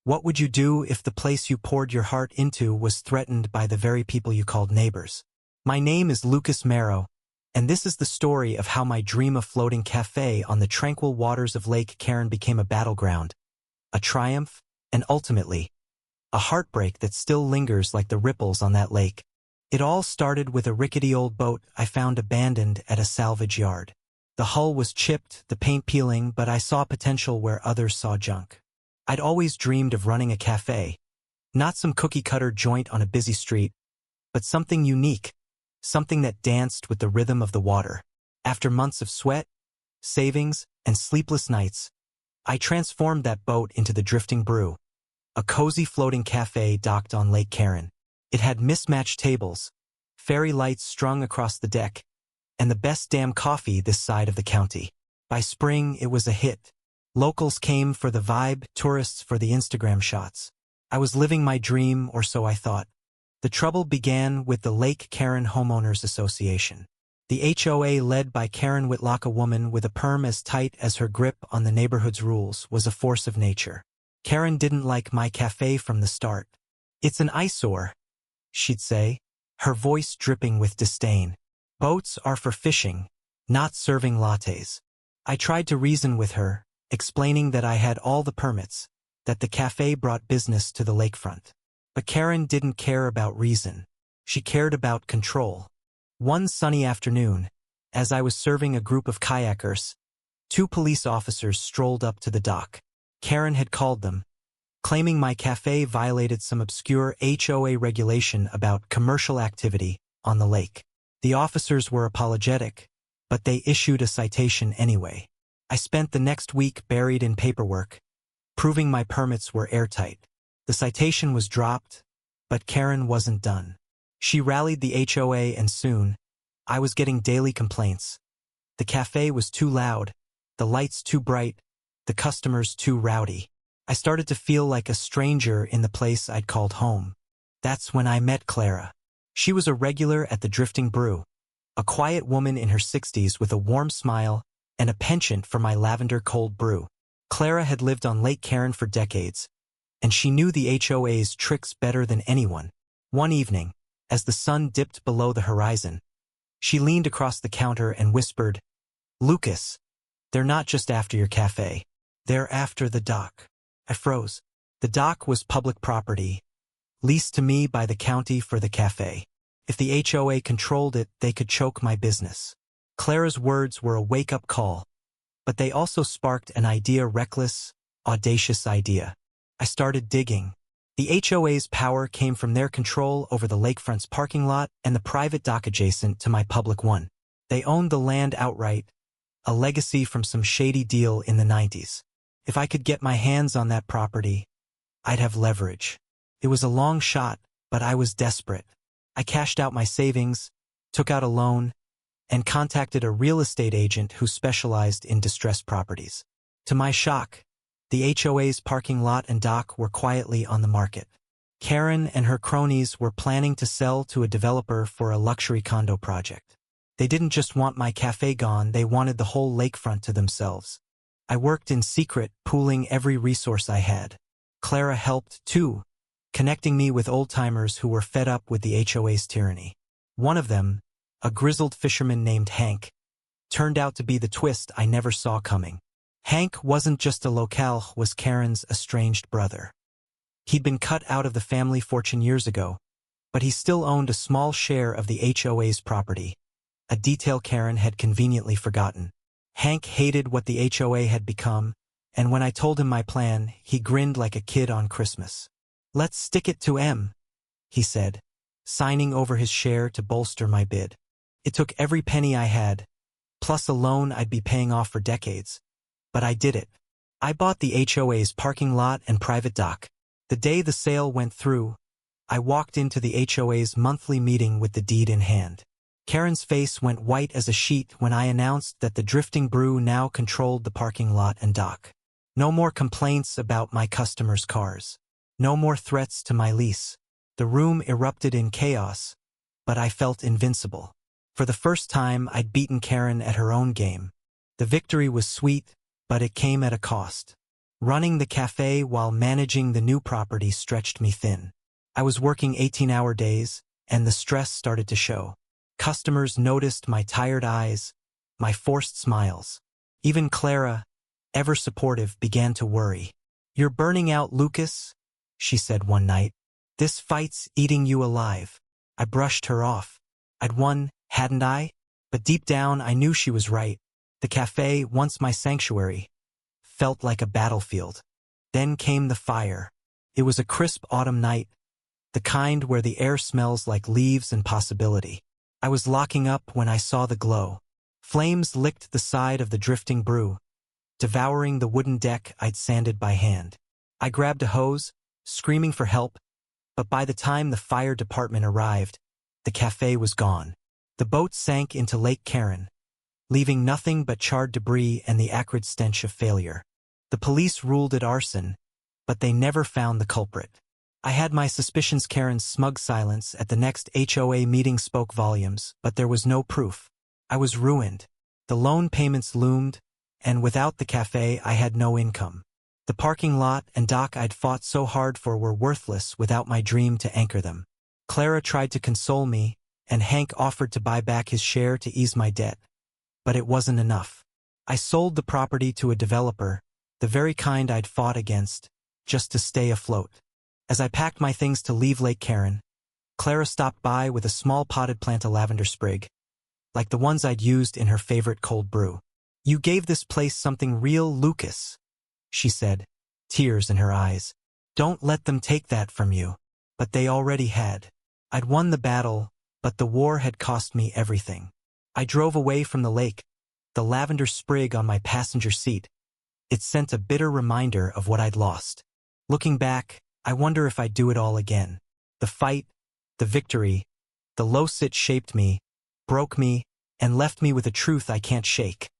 What would you do if the place you poured your heart into was threatened by the very people you called neighbors? My name is Lucas Marrow, and this is the story of how my dream of floating cafe on the tranquil waters of Lake Karen became a battleground, a triumph, and ultimately, a heartbreak that still lingers like the ripples on that lake. It all started with a rickety old boat I found abandoned at a salvage yard. The hull was chipped, the paint peeling, but I saw potential where others saw junk. I'd always dreamed of running a cafe, not some cookie-cutter joint on a busy street, but something unique, something that danced with the rhythm of the water. After months of sweat, savings, and sleepless nights, I transformed that boat into the Drifting Brew, a cozy floating cafe docked on Lake Karen. It had mismatched tables, fairy lights strung across the deck, and the best damn coffee this side of the county. By spring, it was a hit. Locals came for the vibe, tourists for the Instagram shots. I was living my dream, or so I thought. The trouble began with the Lake Karen Homeowners Association. The HOA, led by Karen Whitlock, a woman with a perm as tight as her grip on the neighborhood's rules, was a force of nature. Karen didn't like my cafe from the start. "It's an eyesore," she'd say, her voice dripping with disdain. "Boats are for fishing, not serving lattes." I tried to reason with her, explaining that I had all the permits, that the cafe brought business to the lakefront. But Karen didn't care about reason. She cared about control. One sunny afternoon, as I was serving a group of kayakers, 2 police officers strolled up to the dock. Karen had called them, claiming my cafe violated some obscure HOA regulation about commercial activity on the lake. The officers were apologetic, but they issued a citation anyway. I spent the next week buried in paperwork, proving my permits were airtight. The citation was dropped, but Karen wasn't done. She rallied the HOA, and soon, I was getting daily complaints. The cafe was too loud, the lights too bright, the customers too rowdy. I started to feel like a stranger in the place I'd called home. That's when I met Clara. She was a regular at the Drifting Brew, a quiet woman in her 60s with a warm smile and a penchant for my lavender cold brew. Clara had lived on Lake Karen for decades, and she knew the HOA's tricks better than anyone. One evening, as the sun dipped below the horizon, she leaned across the counter and whispered, "Lucas, they're not just after your cafe. They're after the dock." I froze. The dock was public property, leased to me by the county for the cafe. If the HOA controlled it, they could choke my business. Clara's words were a wake-up call, but they also sparked an idea, reckless, audacious idea. I started digging. The HOA's power came from their control over the lakefront's parking lot and the private dock adjacent to my public one. They owned the land outright, a legacy from some shady deal in the 90s. If I could get my hands on that property, I'd have leverage. It was a long shot, but I was desperate. I cashed out my savings, took out a loan, and contacted a real estate agent who specialized in distressed properties. To my shock, the HOA's parking lot and dock were quietly on the market. Karen and her cronies were planning to sell to a developer for a luxury condo project. They didn't just want my cafe gone, they wanted the whole lakefront to themselves. I worked in secret, pooling every resource I had. Clara helped, too, connecting me with old-timers who were fed up with the HOA's tyranny. One of them, a grizzled fisherman named Hank, turned out to be the twist I never saw coming. Hank wasn't just a locale, was Karen's estranged brother. He'd been cut out of the family fortune years ago, but he still owned a small share of the HOA's property, a detail Karen had conveniently forgotten. Hank hated what the HOA had become, and when I told him my plan, he grinned like a kid on Christmas. "Let's stick it to M," he said, signing over his share to bolster my bid. It took every penny I had, plus a loan I'd be paying off for decades. But I did it. I bought the HOA's parking lot and private dock. The day the sale went through, I walked into the HOA's monthly meeting with the deed in hand. Karen's face went white as a sheet when I announced that the Drifting Brew now controlled the parking lot and dock. No more complaints about my customers' cars. No more threats to my lease. The room erupted in chaos, but I felt invincible. For the first time, I'd beaten Karen at her own game. The victory was sweet, but it came at a cost. Running the cafe while managing the new property stretched me thin. I was working 18-hour days, and the stress started to show. Customers noticed my tired eyes, my forced smiles. Even Clara, ever supportive, began to worry. "You're burning out, Lucas," she said one night. "This fight's eating you alive." I brushed her off. I'd won, hadn't I? But deep down, I knew she was right. The cafe, once my sanctuary, felt like a battlefield. Then came the fire. It was a crisp autumn night, the kind where the air smells like leaves and possibility. I was locking up when I saw the glow. Flames licked the side of the drifting brew, devouring the wooden deck I'd sanded by hand. I grabbed a hose, screaming for help, but by the time the fire department arrived, the cafe was gone. The boat sank into Lake Karen, leaving nothing but charred debris and the acrid stench of failure. The police ruled it arson, but they never found the culprit. I had my suspicions. Karen's smug silence at the next HOA meeting spoke volumes, but there was no proof. I was ruined. The loan payments loomed, and without the cafe I had no income. The parking lot and dock I'd fought so hard for were worthless without my dream to anchor them. Clara tried to console me, and Hank offered to buy back his share to ease my debt. But it wasn't enough. I sold the property to a developer, the very kind I'd fought against, just to stay afloat. As I packed my things to leave Lake Karen, Clara stopped by with a small potted plant of lavender sprig, like the ones I'd used in her favorite cold brew. "You gave this place something real, Lucas," she said, tears in her eyes. "Don't let them take that from you." But they already had. I'd won the battle, but the war had cost me everything. I drove away from the lake, the lavender sprig on my passenger seat. It sent a bitter reminder of what I'd lost. Looking back, I wonder if I'd do it all again. The fight, the victory, the low sit shaped me, broke me, and left me with a truth I can't shake.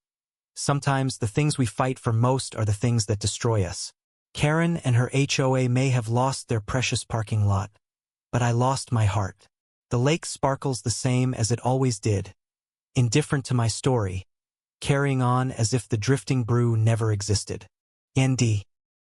Sometimes the things we fight for most are the things that destroy us. Karen and her HOA may have lost their precious parking lot, but I lost my heart. The lake sparkles the same as it always did, indifferent to my story, carrying on as if the drifting brew never existed. ND.